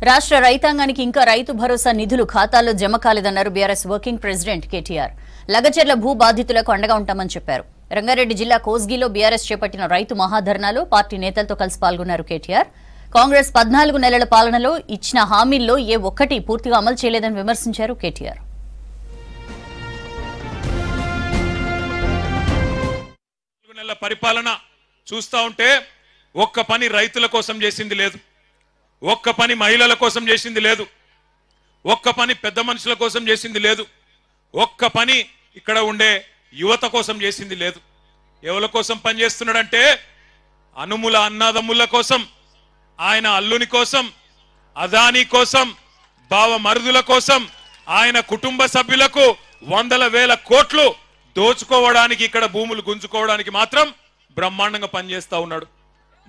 రాష్ట్ర రైతాంగానికి ఇంకా రైతు భరోసా నిధులు ఖాతాల్లో జమ కాలేదన్నారు BRS working president KTR. Lagacharla భూ బాధితులకు అండగా ఉంటామని చెప్పారు. రంగారెడ్డి జిల్లా కోస్గిలో బీఆర్ఎస్ చేపట్టిన రైతు మహాధర్నాలో పార్టీ నేతలతో కలిసి పాల్గొన్నారు కేటీఆర్. కాంగ్రెస్ 14 నెలల పాలనలో ఇచ్చిన హామీల్లో ఏ ఒక్కటి పూర్తిగా అమలు చేయలేదని విమర్శించారు కేటీఆర్. పరిపాలన చూస్తా ఉంటే ఒక్క పని రైతుల కోసం చేసింది లేదు, ఒక్క పని మహిళల కోసం చేసింది లేదు, ఒక్క పని పెద్ద మనుషుల కోసం చేసింది లేదు, ఒక్క పని ఇక్కడ ఉండే యువత కోసం చేసింది లేదు. ఎవరి కోసం పనిచేస్తున్నాడంటే అనుముల అన్నదమ్ముల కోసం, ఆయన అల్లుని కోసం, అదానీ కోసం, బావ మరుదుల కోసం, ఆయన కుటుంబ సభ్యులకు వందల వేల కోట్లు దోచుకోవడానికి, ఇక్కడ భూములు గుంజుకోవడానికి మాత్రం బ్రహ్మాండంగా పనిచేస్తా ఉన్నాడు.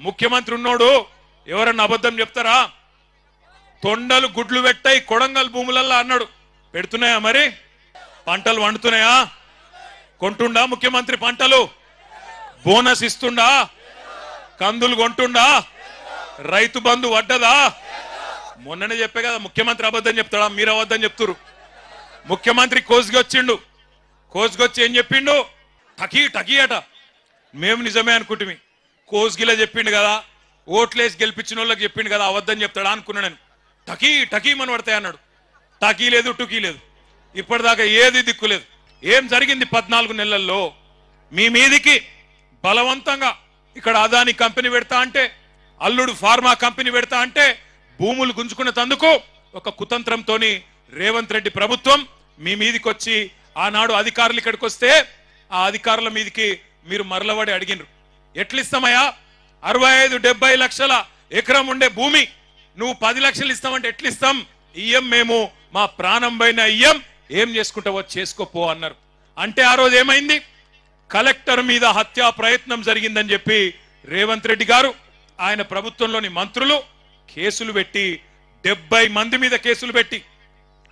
ముఖ్యమంత్రి ఉన్నోడు ఎవరన్నా అబద్ధం చెప్తారా? తొండలు గుడ్లు పెట్టాయి కొడంగల్ భూములల్లా అన్నాడు. పెడుతున్నాయా? మరి పంటలు వండుతున్నాయా? కొంటుండా ముఖ్యమంత్రి? పంటలు బోనస్ ఇస్తుండా? కందులు కొంటుండా? రైతు బంధు వడ్డదా? మొన్ననే చెప్పే కదా ముఖ్యమంత్రి అబద్ధం చెప్తాడా? మీరు అబద్ధం చెప్తురు. ముఖ్యమంత్రి కోసిగి వచ్చిండు, కోసిగొచ్చి ఏం చెప్పిండు? టకీ టకీ అట. మేము నిజమే అనుకుంటుమి. కోసిగిలా చెప్పిండు కదా, ఓట్లేసి గెలిపించిన వాళ్ళకి చెప్పిండు కదా, అబద్ధం చెప్తాడా అనుకున్నా నేను. టకీ టకీ మన పడతాయి అన్నాడు. టకీ లేదు, టుకీ లేదు, ఇప్పటిదాకా ఏది దిక్కులేదు. ఏం జరిగింది 14 నెలల్లో? మీ మీదికి బలవంతంగా ఇక్కడ అదాని కంపెనీ పెడతా అంటే, అల్లుడు ఫార్మా కంపెనీ పెడతా అంటే భూములు గుంజుకున్న తందుకు ఒక కుతంత్రంతోని రేవంత్ రెడ్డి ప్రభుత్వం మీ మీదికి వచ్చి, ఆనాడు అధికారులు ఇక్కడికి వస్తే ఆ అధికారుల మీదికి మీరు మరలబడి అడిగినరు. ఎట్లిస్తామయ్యా? 65-70 లక్షల ఎకరం ఉండే భూమి నువ్వు 10 లక్షలు ఇస్తామంటే ఎట్లిస్తాం? ఇయ్యం, మేము మా ప్రాణం పైన ఇయ్యం, ఏం చేసుకుంటావో చేసుకోపో అన్నారు. అంటే ఆ రోజు ఏమైంది? కలెక్టర్ మీద హత్యా ప్రయత్నం జరిగిందని చెప్పి రేవంత్ రెడ్డి గారు, ఆయన ప్రభుత్వంలోని మంత్రులు కేసులు పెట్టి 70 మంది మీద కేసులు పెట్టి,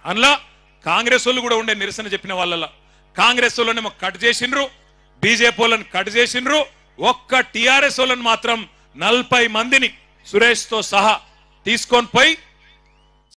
అందులో కాంగ్రెస్ వాళ్ళు కూడా ఉండే, నిరసన చెప్పిన వాళ్ళ కాంగ్రెస్ వాళ్ళనేమో కట్ చేసిండ్రు, బీజేపీ వాళ్ళని కట్ చేసిండ్రు. ఒక్క టీఆర్ఎస్ వాళ్ళని మాత్రం 40 మందిని సురేష్తో సహా తీసుకొని పోయి